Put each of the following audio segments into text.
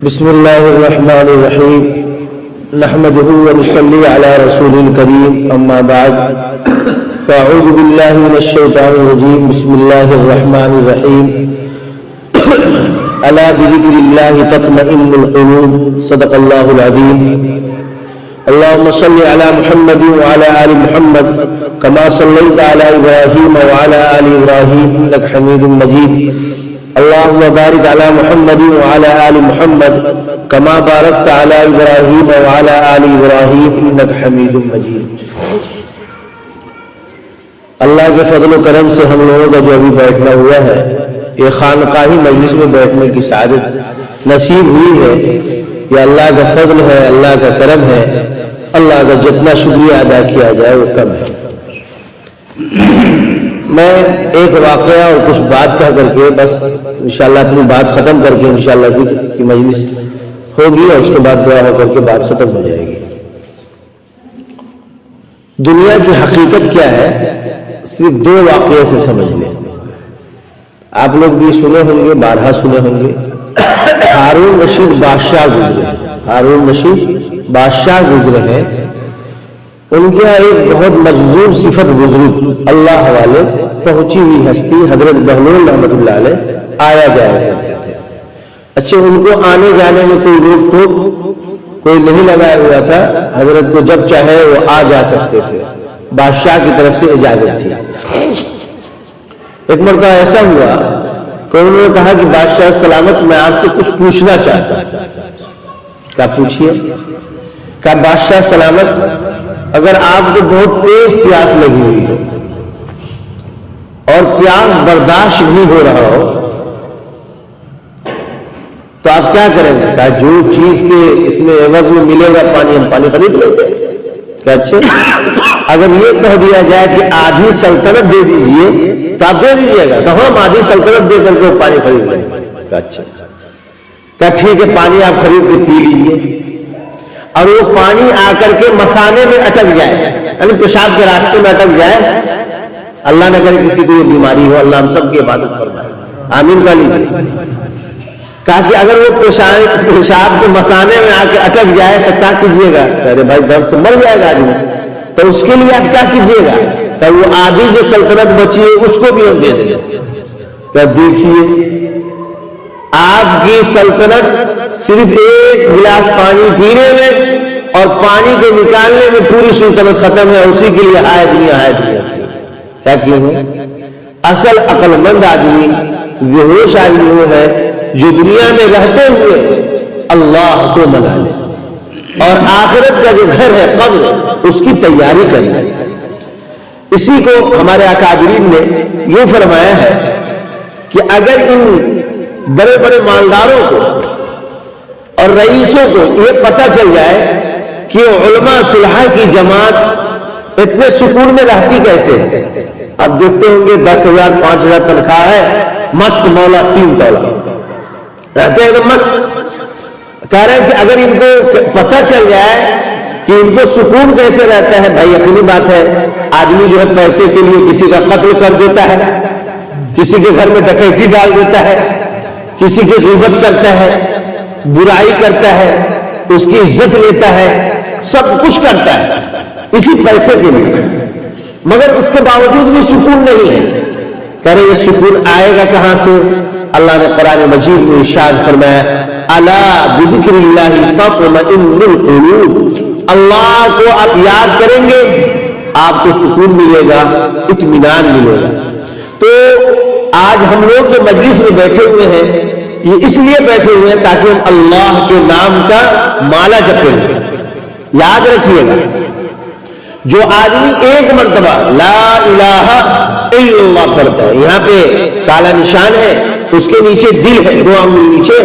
بسم اللہ الرحمن الرحیم نحمده ونصلی علی رسول کریم اما بعد فاعوذ باللہ من الشیطان الرجیم بسم اللہ الرحمن الرحیم الا بذکر اللہ تطمئن القلوب صدق اللہ العظیم اللهم صل على محمد وعلى آل محمد كما صليت على إبراهيم وعلى آل إبراهيم إنك حميد مجيد اللهم بارك على محمد وعلى آل محمد كما باركت على إبراهيم وعلى آل إبراهيم إنك حميد مجيد. اللہ کے فضل و کرم سے ہم لوگوں کا جو ابھی بیٹھنا ہوا ہے یہ خانقاہی مجلس میں بیٹھنے کی سعادت نصیب ہوئی ہے. یہ اللہ کا فضل ہے، اللہ کا کرم ہے. اللہ کا جتنا شکریہ ادا کیا جائے وہ کم ہے. میں ایک واقعہ اور کچھ بات کہہ کر کے بس انشاءاللہ اپنی بات ختم کر کے انشاءاللہ ذکر کی مجلس ہوگی اور اس کے بعد دعا ہو کر کے بات ختم ہو جائے گی. دنیا کی حقیقت کیا ہے صرف دو واقعے سے سمجھ لیں. آپ لوگ بھی سنے ہوں گے، بارہا سنے ہوں گے. ہارون رشید بادشاہ گزرے، ہارون رشید بادشاہ گزرے ہیں. ان کے ایک بہت مجذوب صفت گزری، اللہ حوالے پہنچی ہوئی ہستی حضرت بہلول رحمۃ اللہ علیہ آیا جایا کرتے تھے. اچھا، ان کو آنے جانے میں کوئی روک ٹوک کوئی نہیں لگایا ہوا تھا. حضرت کو جب چاہے وہ آ جا سکتے تھے، بادشاہ کی طرف سے اجازت تھی. ایک مرتبہ ایسا ہوا کہ انہوں نے کہا کہ بادشاہ سلامت میں آپ سے کچھ پوچھنا چاہتا ہوں. کیا پوچھیے؟ کہا بادشاہ سلامت اگر آپ کو بہت تیز پیاس لگی ہوئی ہے اور پیاس برداشت نہیں ہو رہا ہو تو آپ کیا کریں گے؟ کہا جو چیز کے اس میں عوض میں ملے گا پانی، ہم پانی خرید لیں گے. کہا اچھا، اگر یہ کہہ دیا جائے کہ آدھی سلطنت دے دیجئے تو آپ دے دیجیے گا؟ کہا ہم آدھی سلطنت دے کر کے وہ پانی خرید لیں گے. کہا اچھا. کہا ٹھیک ہے، پانی آپ خرید کے پی لیجیے اور وہ پانی آ کر کے مثانے میں اٹک جائے، یعنی پیشاب کے راستے میں اٹک جائے. اللہ نہ کرے کسی کو یہ بیماری ہو، اللہ ہم سب کی عبادت فرمائے، آمین کا لیجیے. کہا کہ اگر وہ پیشاب کے مثانے میں آ کے اٹک جائے تو کیا کیجیے گا؟ ارے بھائی درد سے مر جائے گا آدمی، تو اس کے لیے آپ کیا کیجیے گا؟ کہ وہ آدھی جو سلطنت بچی ہے اس کو بھی ہم دے دیں گے. کہ دیکھیے آپ کی سلطنت صرف ایک گلاس پانی پینے میں اور پانی کے نکالنے میں پوری سلطنت ختم ہے. اسی کے لیے ہائے دنیا ہائے دنیا. کیا کیوں ہے؟ اصل عقل مند آدمی، بےہوش آدمی وہ ہے جو دنیا میں رہتے ہوئے اللہ کو منا لے اور آخرت کا جو گھر ہے قبر اس کی تیاری کرے. اسی کو ہمارے اکابرین نے یہ فرمایا ہے کہ اگر ان بڑے بڑے مالداروں کو اور رئیسوں کو یہ پتہ چل جائے کہ علماء صلحاء کی جماعت اتنے سکون میں رہتی کیسے ہے. اب دیکھتے ہوں گے 10,000 5,000 تنخواہ ہے، مست مولا 3 تولہ رہتے ہیں تو مست. کہہ رہے ہیں کہ اگر ان کو پتہ چل جائے کہ ان کو سکون کیسے رہتا ہے، بھائی یقینی بات ہے آدمی جو ہے پیسے کے لیے کسی کا قتل کر دیتا ہے، کسی کے گھر میں ڈکیتی ڈال دیتا ہے، کسی کی غیبت کرتا ہے، برائی کرتا ہے، اس کی عزت لیتا ہے، سب کچھ کرتا ہے اسی پیسے کے لیے، مگر اس کے باوجود بھی سکون نہیں ہے. کہہ رہے یہ سکون آئے گا کہاں سے؟ اللہ نے قرآن مجید میں ارشاد فرمایا الا بذکر اللہ تطمئن القلوب. اللہ کو آپ یاد کریں گے آپ کو سکون ملے گا، اطمینان ملے گا. تو آج ہم لوگ جو مجلس میں بیٹھے ہوئے ہیں یہ اس لیے بیٹھے ہوئے ہیں تاکہ ہم اللہ کے نام کا مالا جپیں. یاد رکھیے گا جو آدمی ایک مرتبہ لا الہ الا اللہ پڑھتا ہے، یہاں پہ کالا نشان ہے، اس کے نیچے دل ہے، 2 انگلی نیچے.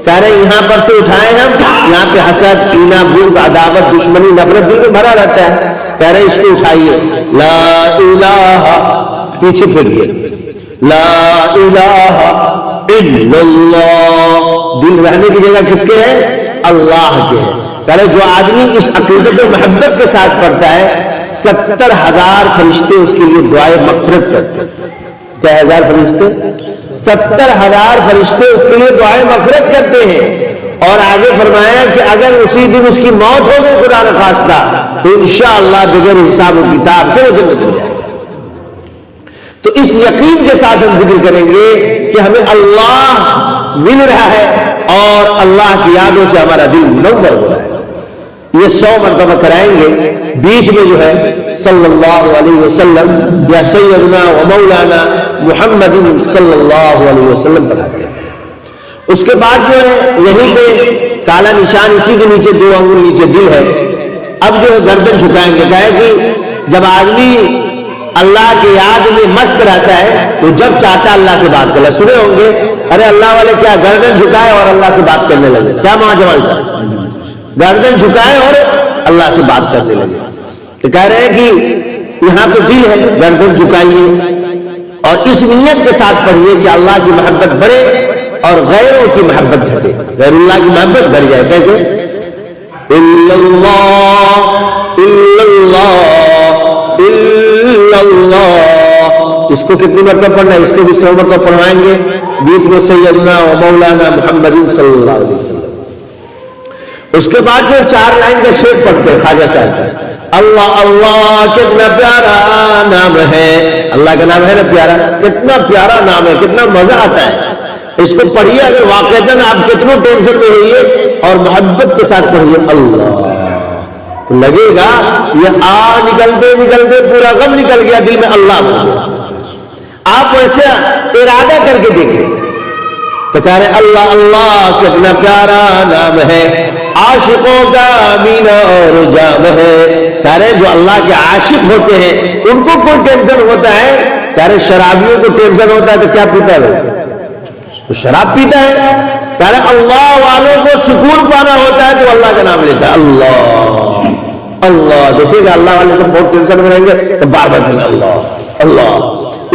کہہ رہے ہیں یہاں پر سے اٹھائے ہم، یہاں پہ حسد، کینہ، بغض، عداوت، دشمنی، نفرت دل میں بھرا رہتا ہے. کہہ رہے ہیں اس کو اٹھائیے، لا الہ، پیچھے پھریے، لا الہ الا اللہ. دل رہنے کی جگہ کس کے ہے؟ اللہ کے ہے. کہہ رہے جو آدمی اس عقیدت و محبت کے ساتھ پڑھتا ہے 70,000 فرشتے اس کے لیے دعائے مغفرت کرتے ہیں. کیا 1000 فرشتے؟ 70,000 فرشتے اس کے لیے دعائیں مغفرت کرتے ہیں. اور اگر اسی دن اس کی موت ہو گئی خدا نخواستہ تو انشاءاللہ بغیر حساب و کتاب کے وہ جنت ہو جائے گا۔ تو اس یقین کے ساتھ ہم ذکر کریں گے کہ ہمیں اللہ مل رہا ہے اور اللہ کی یادوں سے ہمارا دل منور ہو رہا ہے۔ یہ 100 مرتبہ کرائیں گے، بیچ میں جو ہے صلی اللہ علیہ وسلم یا سیدنا و مولانا محمد صلی اللہ علیہ وسلم پڑھاتے ہیں۔ اس کے بعد جو ہے یہیں پہ کالا نشان، اسی کے نیچے 2 انگل نیچے دل ہے۔ اب جو ہے گردن جھکائیں گے، کہا کہ جب آدمی اللہ کی یاد میں مست رہتا ہے تو جب چاہتا اللہ سے بات کرنا، سنے ہوں گے ارے اللہ والے کیا گردن جھکائے اور اللہ سے بات کرنے لگے، کیا ماجوال صاحب گردن جھکائے اور اللہ سے بات کرنے لگے۔ تو کہہ رہے ہیں کہ یہاں پہ بھی ہے گردن جھکائیے اور اس نیت کے ساتھ پڑھیے کہ اللہ کی محبت بڑھے اور غیروں کی محبت گھٹے، غیر اللہ کی محبت بڑھ جائے۔ کیسے؟ الا اللہ الا اللہ الا اللہ، اس کو کتنی مرتبہ پڑھنا ہے؟ اس کو بھی 100 مرتبہ پڑھوائیں گے، بیچ میں سیدنا و مولانا محمد صلی اللہ علیہ وسلم۔ اس کے بعد جو 4 لائن کا شعر پڑھتے ہیں خواجہ صاحب، اللہ اللہ کتنا پیارا نام ہے، اللہ کا نام ہے نا پیارا، کتنا پیارا نام ہے، کتنا مزہ آتا ہے۔ اس کو پڑھیے، اگر واقعتاً آپ کتنوں ٹینشن میں ہوئیے اور محبت کے ساتھ پڑھیے اللہ، تو لگے گا یہ نکلتے نکلتے پورا غم نکل گیا، دل میں اللہ بن گیا۔ آپ ویسے ارادہ کر کے دیکھیں تو کہہ رہے اللہ اللہ کتنا پیارا نام ہے، عاشقوں کا مینا اور جام ہے۔ کہہ رہے جو اللہ کے عاشق ہوتے ہیں ان کو کوئی ٹینشن ہوتا ہے، کہہ رہے شرابیوں کو ٹینشن ہوتا ہے تو کیا پیتا ہے؟ تو شراب پیتا ہے۔ کہہ رہے اللہ والوں کو سکون پانا ہوتا ہے تو اللہ کا نام لیتا ہے اللہ اللہ۔ دیکھیے گا اللہ والے سب بہت ٹینشن میں رہیں گے تو بار بار کہیں اللہ اللہ،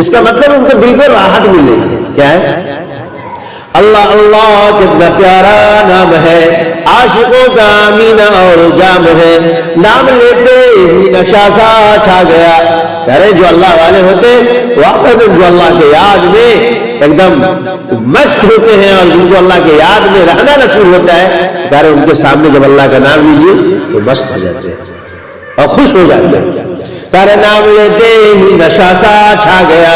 اس کا مطلب ان کو دل کو راحت مل رہی ہے۔ کیا ہے؟ اللہ اللہ کتنا پیارا نام ہے، عاشقوں کا مینا اور جام ہے، نام لیتے ہی نشہ سا چھا گیا۔ کہہ رہے جو اللہ والے ہوتے واقعی جو اللہ کے یاد میں ایک دم مست ہوتے ہیں اور جن کو اللہ کے یاد میں رہنا نصیب ہوتا ہے، کہہ رہے ان کے سامنے جب اللہ کا نام لیجیے تو مست ہو جاتے ہیں اور خوش ہو جاتے ہیں۔ کہہ رہے نام لیتے ہی نشہ سا چھا گیا،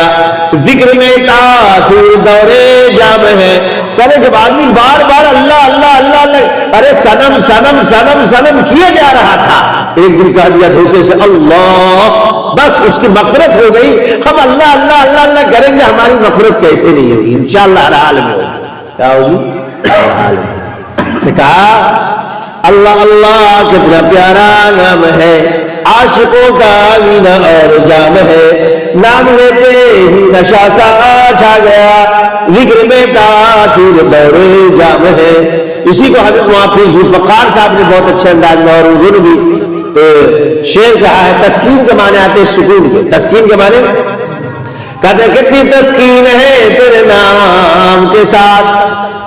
ذکر میں تاثیر دورے جام ہے۔ کہہ رہے جب آدمی بار بار اللہ اللہ اللہ اللہ، ارے سنم سنم سنم سنم کیے جا رہا تھا، ایک دن کہہ دیا دھوکے سے اللہ، بس اس کی مغفرت ہو گئی۔ ہم اللہ اللہ اللہ اللہ کریں گے، ہماری مغفرت کیسے نہیں ہوگی؟ انشاءاللہ ہر حال میں ہوگی۔ کیا ہوگی؟ ہر حال میں۔ کہا اللہ اللہ کتنا پیارا نام ہے، عاشقوں کا مینا اور جام ہے، نام لیتے ہی نشہ سا چھا گیا، ذکر میں تاثیر دورے جام ہے۔ اسی کو حضرت محافظ ذوالفقار صاحب نے بہت اچھے انداز میں اور انہوں نے بھی شعر کہا ہے۔ تسکین کے معنی آتے ہیں سکون کے، تسکین کے معنی کہتے کتنی تسکین ہے تیرے نام کے ساتھ،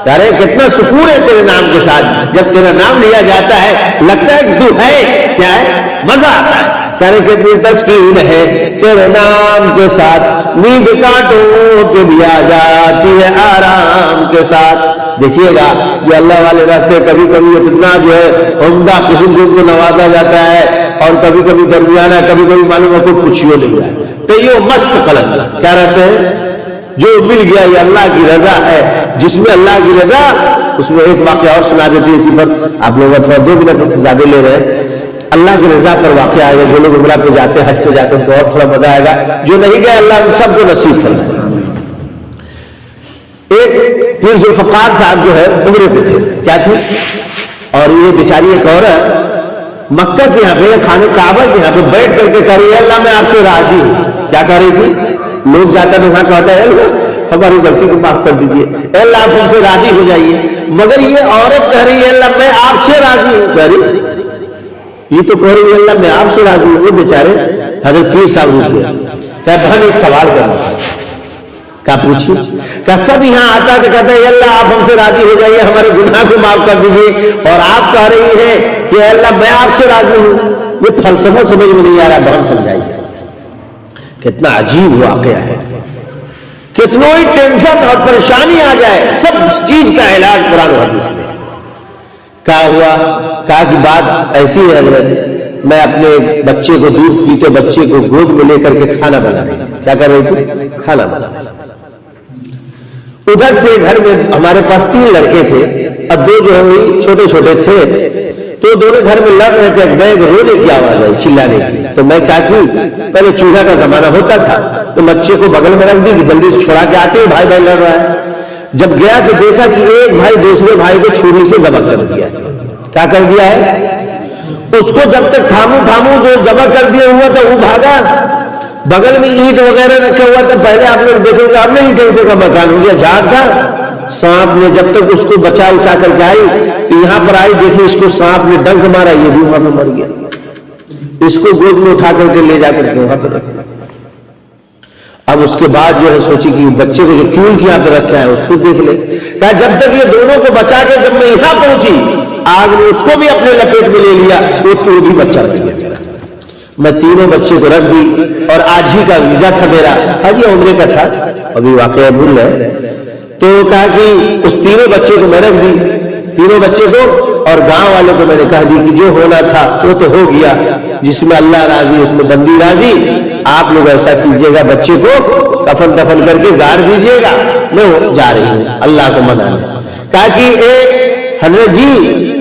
کہہ رہے کتنا سکون ہے تیرے نام کے ساتھ، جب تیرا نام لیا جاتا ہے لگتا ہے کہ تو ہے، کیا ہے؟ مزہ آتا ہے۔ کہہ رہے کتنی تسکین ہے تیرے نام کے ساتھ، نیند کاٹوں کہ بھی آ جاتی ہے آرام کے ساتھ۔ دیکھیے گا جو اللہ والے رہتے کبھی کبھی اتنا جو ہے عمدہ قسم کو نوازا جاتا ہے اور کبھی کبھی درمیانہ، کبھی کبھی معلوم ہے کوئی پوچھیو نہیں ہے تو یہ مست قلم کیا رہتے ہیں جو مل گیا یہ اللہ کی رضا ہے، جس میں اللہ کی رضا۔ اس میں ایک واقعہ اور سنا دیتی ہے اسی پر، آپ لوگ تھوڑا 2 منٹ زیادہ لے رہے ہیں۔ اللہ کی رضا پر واقعہ آئے گا، جو لوگ عمرہ پہ جاتے ہیں حج پہ جاتے ہیں تو اور تھوڑا مزہ آئے گا، جو نہیں گئے اللہ ان سب کو نصیب کرنا۔ ایک پیر ذوالفقار صاحب جو ہے عمرے پہ تھے، کیا تھے، اور یہ بیچاری ایک عورت مکہ کے یہاں پہ خانے کعبہ کے یہاں پہ بیٹھ کر کے کہہ رہی ہے اللہ میں آپ سے راضی ہوں۔ کیا کہہ رہی تھی؟ لوگ جاتا ہے وہاں کہتا ہے ہماری غلطی کو معاف کر دیجیے، اللہ آپ ہم سے راضی ہو جائیے، مگر یہ عورت کہہ رہی ہے اللہ میں آپ سے راضی ہوں۔ کہہ رہی یہ تو کہہ رہی ہے اللہ میں آپ سے راضی ہوں۔ وہ بیچارے حضرت پیر صاحب روک گئے، کہ بہن ایک سوال کرنا، کیا پوچھیے؟ کہ سب یہاں آتا تو کہتا ہے اللہ آپ ہم سے راضی ہو جائیے، ہمارے گناہ کو معاف کر دیجیے، اور آپ کہہ رہی ہیں کہ اللہ میں آپ سے راضی ہوں۔ یہ فلسفہ سمجھ میں نہیں آ رہا، بہن سمجھائیے۔ کتنا عجیب واقعہ ہے، کتنوں ہی ٹینشن اور پریشانی آ جائے سب چیز کا علاج قرآن و حدیث میں۔ کیا ہوا؟ کہا کہ بات ایسی ہے حضرت، میں اپنے بچے کو، دودھ پیتے بچے کو گود میں لے کر کے کھانا بنا رہی تھی۔ کیا کر رہی تھی؟ کھانا بنا رہی تھی۔ ادھر سے گھر میں ہمارے پاس 3 لڑکے تھے، اب 2 جو ہے وہی چھوٹے چھوٹے تھے، تو دونوں گھر میں لڑ رہے تھے، بیگ رونے کی آواز آئی، چلانے کی۔ تو میں کیا کی، پہلے چولہا کا زمانہ ہوتا تھا تو بچے کو بغل میں رکھ دی کہ جلدی چھڑا کے آتے ہیں، بھائی بھائی لڑ رہا ہے۔ جب گیا تو دیکھا کہ ایک بھائی دوسرے بھائی کو چھری سے ذبح کر دیا ہے۔ کیا کر دیا ہے؟ اس کو جب تک تھاموں جو ذبح کر دیا ہوا تھا وہ بھاگا، بغل میں اینٹ وغیرہ رکھا ہوا تھا، پہلے آپ لوگ دیکھیں گے اب نہیں کہیں کا مکان ہو گیا، جھاڑ تھا۔ سانپ نے جب تک اس کو بچا اٹھا کر کے آئی، یہاں پر آئی، دیکھیں اس کو سانپ نے ڈنک مارا، یہ بھی وہاں پہ مر گیا۔ اس کو گود میں اٹھا کر کے لے جا کر کے وہاں پہ رکھ دیا۔ اب اس کے بعد جو ہے سوچی کہ بچے کو جو چول کے یہاں پہ رکھا ہے اس کو دیکھ لے۔ کہا جب تک یہ دونوں کو بچا کے جب میں یہاں پہنچی، آگ نے اس کو بھی اپنے لپیٹ میں لے لیا، وہ بھی بچہ رکھ گیا۔ میں تینوں بچے کو رکھ دی، اور آج ہی کا ویزا تھا میرا، آج یہ عمرے کا تھا، ابھی واقعہ بھول گئے۔ تو کہا کہ اس تینوں بچے کو میں رکھ دی، تینوں بچے کو، اور گاؤں والوں کو میں نے کہا دی کہ جو ہونا تھا وہ تو ہو گیا، جس میں اللہ راضی اس میں بندی راضی، آپ لوگ ایسا کیجئے گا، بچے کو کفن دفن کر کے گاڑ دیجئے گا، میں جا رہی ہوں اللہ کو منانے۔ کہا کہ حضرت جی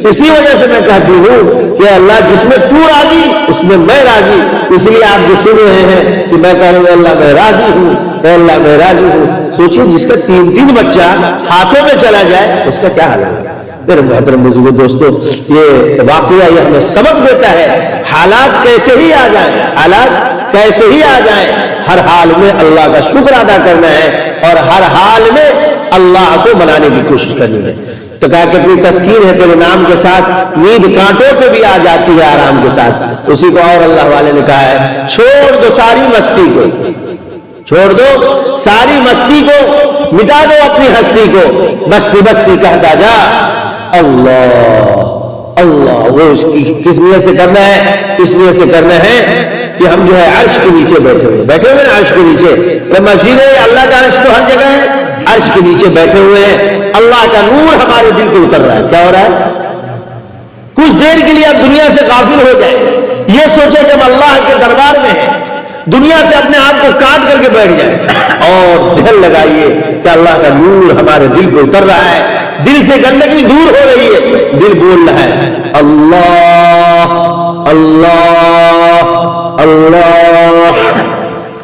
اسی وجہ سے میں کہتی ہوں کہ اللہ جس میں تو راضی اس میں میں راضی، اس لیے آپ جو سن رہے ہیں کہ میں کہہ رہا ہوں اللہ میں راضی ہوں، اللہ میں راضی ہوں۔ سوچیے جس کا 3 بچہ ہاتھوں میں چلا جائے اس کا کیا حال ہے۔ میرے محترم بزرگوں دوستو، یہ واقعہ یہ ہمیں سبق دیتا ہے، حالات کیسے ہی آ جائیں، حالات کیسے ہی آ جائیں، ہر حال میں اللہ کا شکر ادا کرنا ہے، اور ہر حال میں اللہ کو منانے کی کوشش کرنی ہے۔ تو کہا کہ اپنی تسکین ہے تیرے نام کے ساتھ، نیند کانٹوں پہ بھی آ جاتی ہے آرام کے ساتھ۔ اسی کو اور اللہ والے نے کہا ہے، چھوڑ دو ساری مستی کو، چھوڑ دو ساری مستی کو، مٹا دو اپنی ہستی کو، بستی بستی کہتا جا اللہ اللہ۔ وہ اس کی کس نیت سے کرنا ہے؟ اس نیت سے کرنا ہے کہ ہم جو ہے عرش کے نیچے بیٹھے ہوئے عرش کے نیچے، مسجد ہے، اللہ کا عرش تو ہر جگہ ہے، عرش کے نیچے بیٹھے ہوئے ہیں، اللہ کا نور ہمارے دل کو اتر رہا ہے۔ کیا ہو رہا ہے؟ کچھ دیر کے لیے آپ دنیا سے غافل ہو جائیں، یہ سوچیں کہ ہم اللہ کے دربار میں ہیں، دنیا سے اپنے آپ کو کاٹ کر کے بیٹھ جائیں، اور دھیان لگائیے کہ اللہ کا نور ہمارے دل کو اتر رہا ہے، دل سے گندگی دور ہو رہی ہے، دل بول رہا ہے اللہ اللہ اللہ۔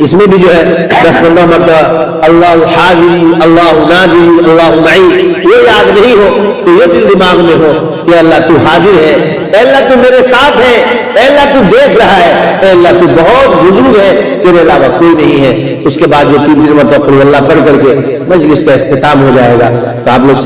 اس میں بھی جو ہے 10-15 مرتبہ اللہ حاضری، اللہ نادری، اللہ معی، یہ یاد نہیں ہو تو یہ دل دماغ میں ہو کہ اللہ تو حاضر ہے، اے اللہ تو میرے ساتھ ہے، اے اللہ تو دیکھ رہا ہے، اے اللہ تو بہت بزرگ ہے، تیرے علاوہ کوئی نہیں ہے۔ اس کے بعد جو 3 مرتبہ قل اللہ پڑھ کر کے مجلس کا اختتام ہو جائے گا، تو آپ لوگ